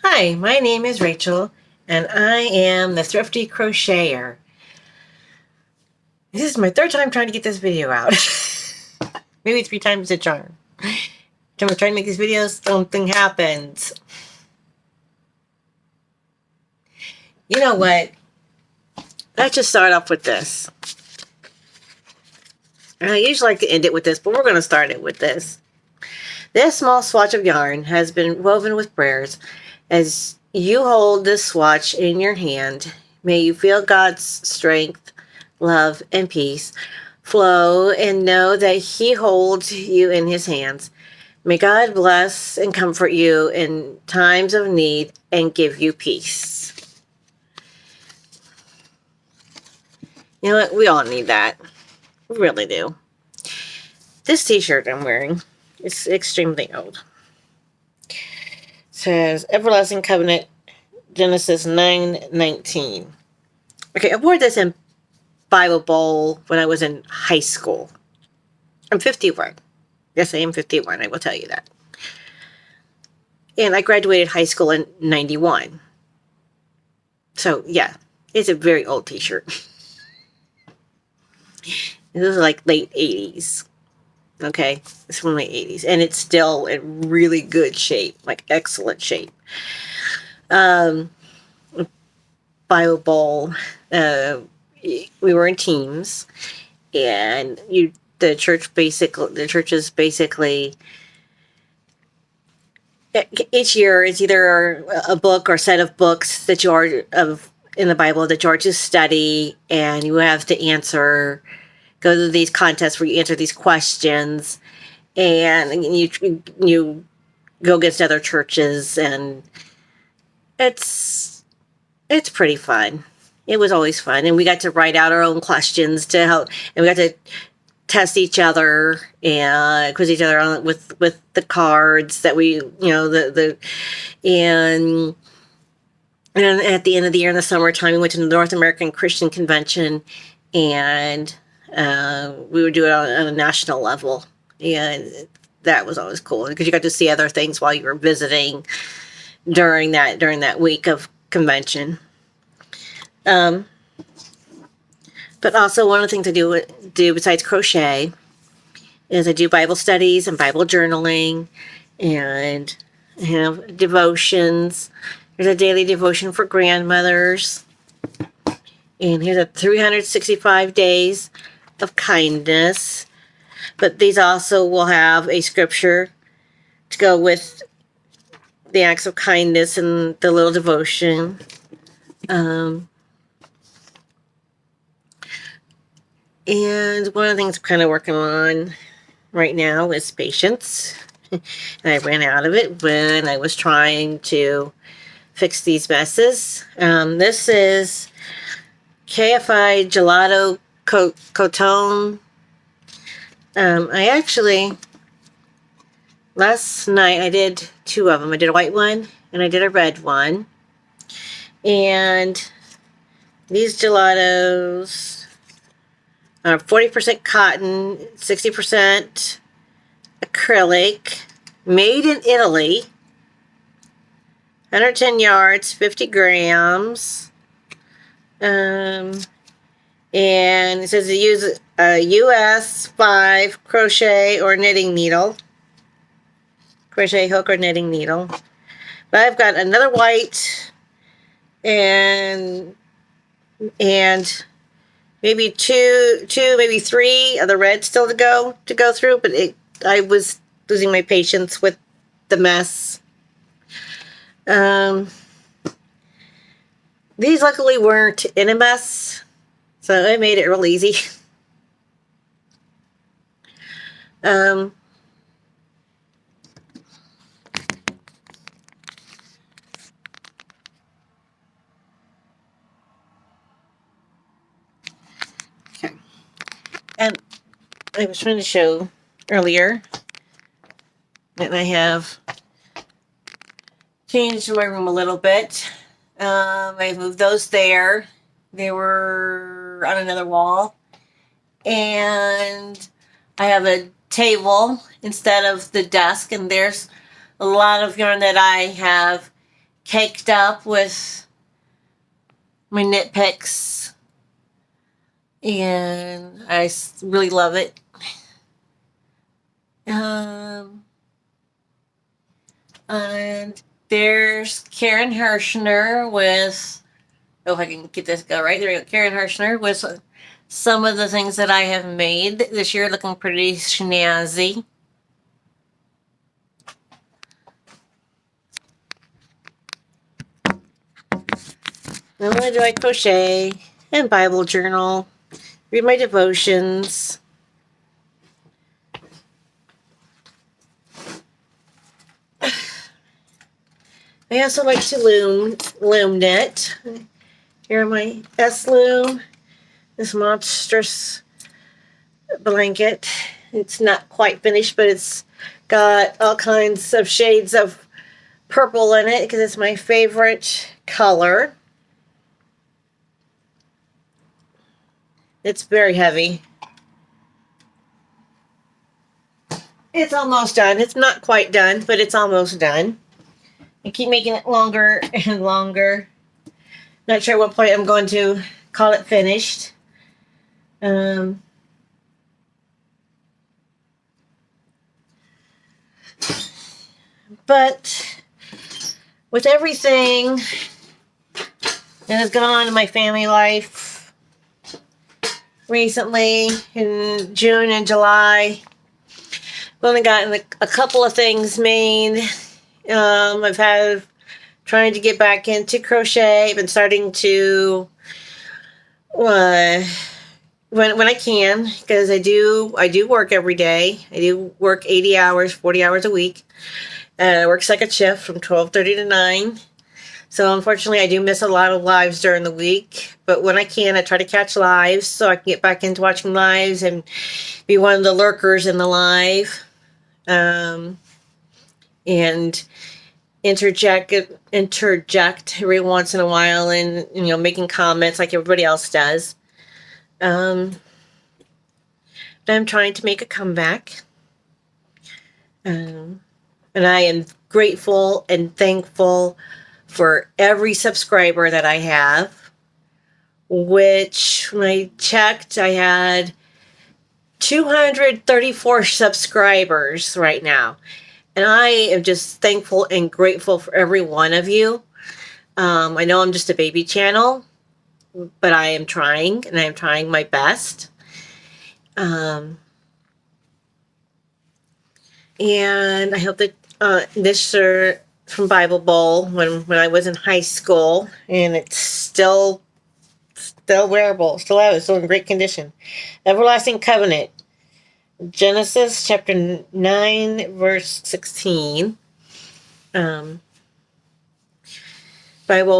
Hi, my name is Rachel, and I am the Thrifty Crocheter. This is my third time trying to get this video out. Maybe 3 times the charm. Every time I try to make these videos, something happens. You know what? Let's just start off with this. I usually like to end it with this, but we're going to start it with this. This small swatch of yarn has been woven with prayers. As you hold this swatch in your hand, may you feel God's strength, love, and peace flow, and know that He holds you in His hands. May God bless and comfort you in times of need and give you peace. You know what? We all need that. We really do. This t-shirt I'm wearing is extremely old. It says Everlasting Covenant, Genesis 9:19. Okay, I wore this in Bible Bowl when I was in high school. I'm 51. Yes, I am 51. I will tell you that. And I graduated high school in 91. So, yeah, it's a very old t-shirt. This is like late 80s. Okay, it's from the 80s. And it's still in really good shape, like excellent shape. Bible Bowl, we were in teams, and the church is basically each year it's either a book or set of books that you are in the Bible that you are to study, and you have to go to these contests where you answer these questions, and you go against other churches, and it's pretty fun. It was always fun, and we got to write out our own questions to help, and we got to test each other and quiz each other on with the cards that we, and at the end of the year in the summertime, we went to the North American Christian Convention, and we would do it on a national level, and that was always cool because you got to see other things while you were visiting during that week of convention. But also one of the things I do besides crochet is I do Bible studies and Bible journaling, and I have devotions. There's a daily devotion for grandmothers. And here's a 365 days of kindness. But these also will have a scripture to go with the acts of kindness and the little devotion. And one of the things I'm kind of working on right now is patience. And I ran out of it when I was trying to fix these messes. This is KFI Gelato Cotone. I actually, last night I did 2 of them. I did a white one and I did a red one. And these gelatos are 40% cotton, 60% acrylic, made in Italy, 110 yards, 50 grams. And it says to use a US 5 crochet or knitting needle. Crochet hook or knitting needle. But I've got another white and maybe two, maybe 3 of the red still to go through, but I was losing my patience with the mess. These luckily weren't in a mess, so I made it real easy. Okay. And I was trying to show earlier that I have changed my room a little bit. I moved those there. They were on another wall. And I have a table instead of the desk, and there's a lot of yarn that I have caked up with my nitpicks, and I really love it. And there's Karen Hirschner with, oh, if I can get this go right, there we go. Karen Hirschner with some of the things that I have made this year, looking pretty snazzy. Not only do I crochet and Bible journal, read my devotions. I also like to loom knit. Here are my S-loom, this monstrous blanket. It's not quite finished, but it's got all kinds of shades of purple in it because it's my favorite color. It's very heavy. It's almost done. It's not quite done, but it's almost done. I keep making it longer and longer. Not sure at what point I'm going to call it finished. But with everything that has gone on in my family life recently, in June and July, I've only gotten a couple of things made. I've had trying to get back into crochet. I've been starting to when I can, because I do work every day. I do work 80 hours, 40 hours a week. I work second shift from 12:30 to 9. So unfortunately, I do miss a lot of lives during the week. But when I can, I try to catch lives so I can get back into watching lives and be one of the lurkers in the live. And interject every once in a while, and making comments like everybody else does. But I'm trying to make a comeback, and I am grateful and thankful for every subscriber that I have. Which, when I checked, I had 234 subscribers right now. And I am just thankful and grateful for every one of you. I know I'm just a baby channel, but I am trying, and I am trying my best. And I hope that this shirt from Bible Bowl, when I was in high school, and it's still wearable, still in great condition. Everlasting Covenant. Genesis chapter 9, verse 16. Bible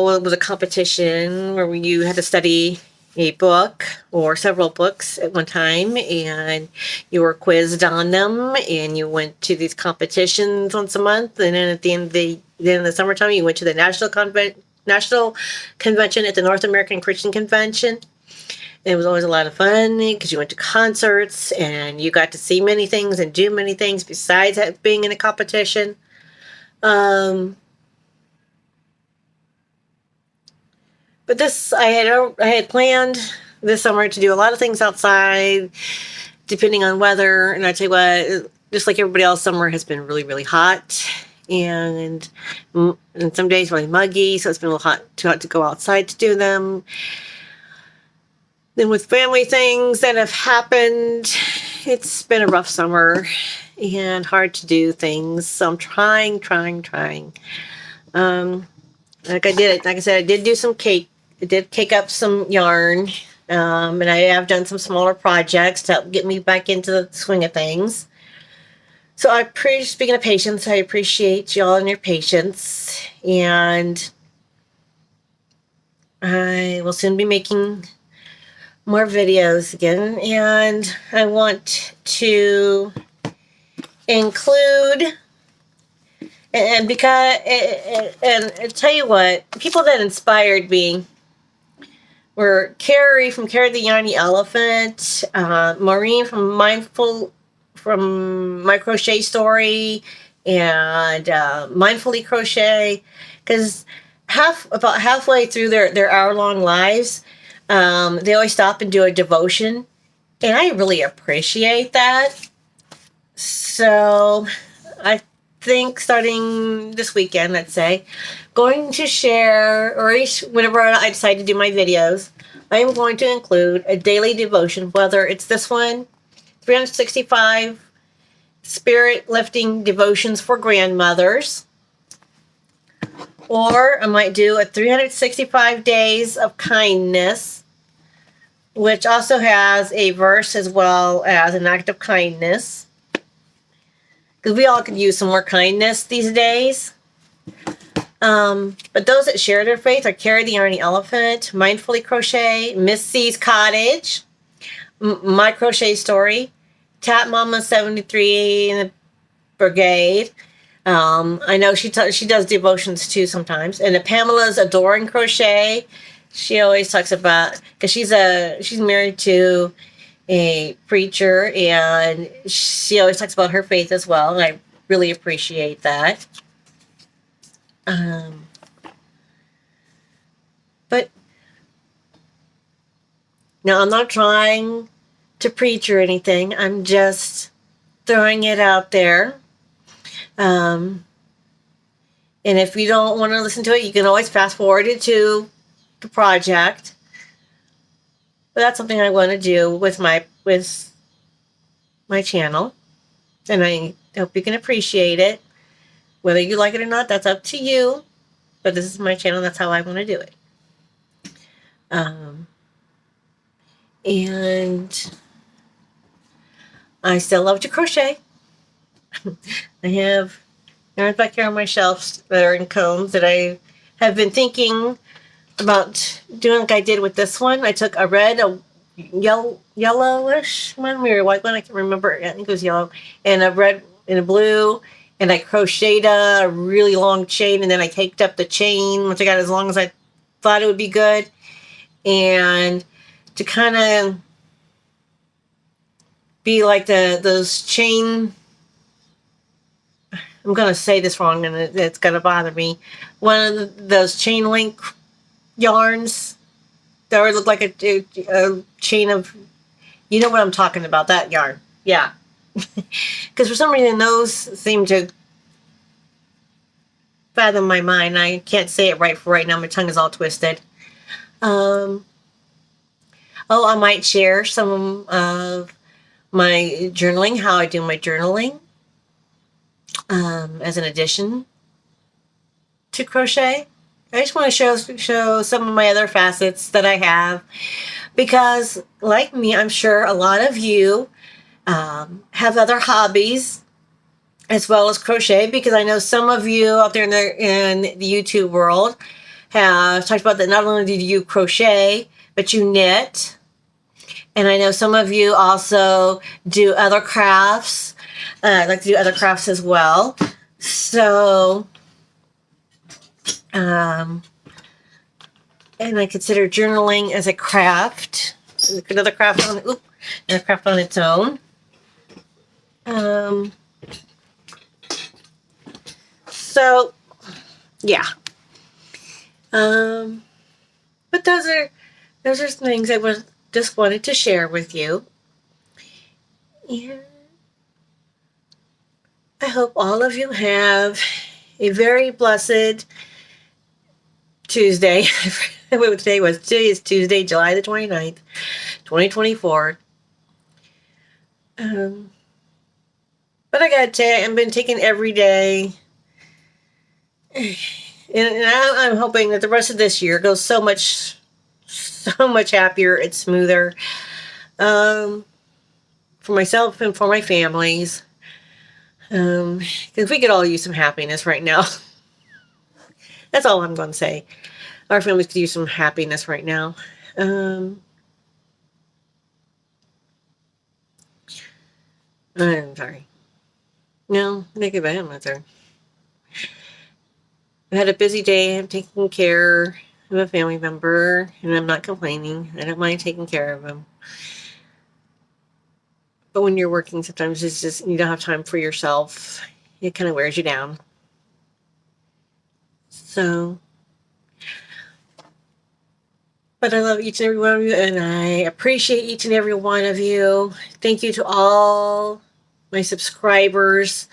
was a competition where you had to study a book or several books at one time, and you were quizzed on them, and you went to these competitions once a month, and then at the end of the summertime, you went to the national convention at the North American Christian Convention. It was always a lot of fun because you went to concerts and you got to see many things and do many things besides being in a competition. But I had planned this summer to do a lot of things outside, depending on weather. And I tell you what, just like everybody else, summer has been really, really hot, and some days really muggy. So it's been a little too hot to go outside to do them. Then with family things that have happened, it's been a rough summer and hard to do things. So I'm trying. Like I said, I did do some cake. I did cake up some yarn. And I have done some smaller projects to help get me back into the swing of things. So speaking of patience, I appreciate y'all and your patience. And I will soon be making more videos again, and I want to include, and tell you what, people that inspired me were Carrie from Carrie the Yarny Elephant, Maureen from My Crochet Story, and mindfully crochet, because about halfway through their hour-long lives, they always stop and do a devotion, and I really appreciate that. So I think starting this weekend, let's say, going to share, or whenever I decide to do my videos, I am going to include a daily devotion, whether it's this one, 365 spirit lifting devotions for grandmothers, or I might do a 365 days of kindness, which also has a verse as well as an act of kindness, because we all could use some more kindness these days. But those that share their faith are Carry the Yarny Elephant, Mindfully Crochet, Miss C's Cottage, My Crochet Story, Tap Mama 73 in the Brigade. I know she does devotions too sometimes. And Pamela's Adoring Crochet. She always talks about, because she's married to a preacher, and she always talks about her faith as well. And I really appreciate that. But now I'm not trying to preach or anything. I'm just throwing it out there. And if you don't want to listen to it, you can always fast forward it to the project. But that's something I want to do with my channel, and I hope you can appreciate it. Whether you like it or not, that's up to you. But this is my channel. That's how I want to do it. And I still love to crochet. I have yarns back here on my shelves that are in cones that I have been thinking about doing like I did with this one. I took a red, a yellowish one, maybe a white one, I can't remember. I think it was yellow, and a red and a blue. And I crocheted a really long chain, and then I caked up the chain once I got as long as I thought it would be good. And to kind of be like those chain, I'm going to say this wrong and it's going to bother me. One of those chain link yarns that would look like a chain of, you know what I'm talking about, that yarn. Yeah. Because for some reason those seem to fathom my mind. I can't say it right for right now. My tongue is all twisted. I might share some of my journaling, how I do my journaling, as an addition to crochet. I just want to show some of my other facets that I have, because like me, I'm sure a lot of you have other hobbies as well as crochet, because I know some of you out there in the YouTube world have talked about that not only do you crochet, but you knit. And I know some of you also do other crafts, like to do other crafts as well. So, and I consider journaling as a craft, another craft on its own. So, yeah. But those are things I just wanted to share with you. And I hope all of you have a very blessed Tuesday. Today is Tuesday, July the 29th, 2024. But I gotta tell you, I've been taking every day. And I'm hoping that the rest of this year goes so much happier and smoother, for myself and for my families. Because we could all use some happiness right now. That's all I'm going to say. Our families could use some happiness right now. I'm sorry. No, make it bad. I'm not sorry. I had a busy day. I'm taking care of a family member, and I'm not complaining. I don't mind taking care of them. But when you're working, sometimes it's just you don't have time for yourself. It kind of wears you down. So, but I love each and every one of you, and I appreciate each and every one of you. Thank you to all my subscribers.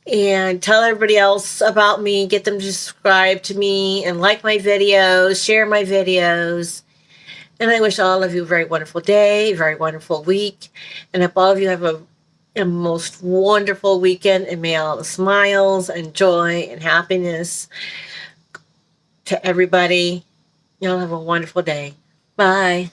And tell everybody else about me. Get them to subscribe to me and like my videos, share my videos. And I wish all of you a very wonderful day, very wonderful week. And hope all of you have a most wonderful weekend. And may all the smiles and joy and happiness to everybody. Y'all have a wonderful day. Bye.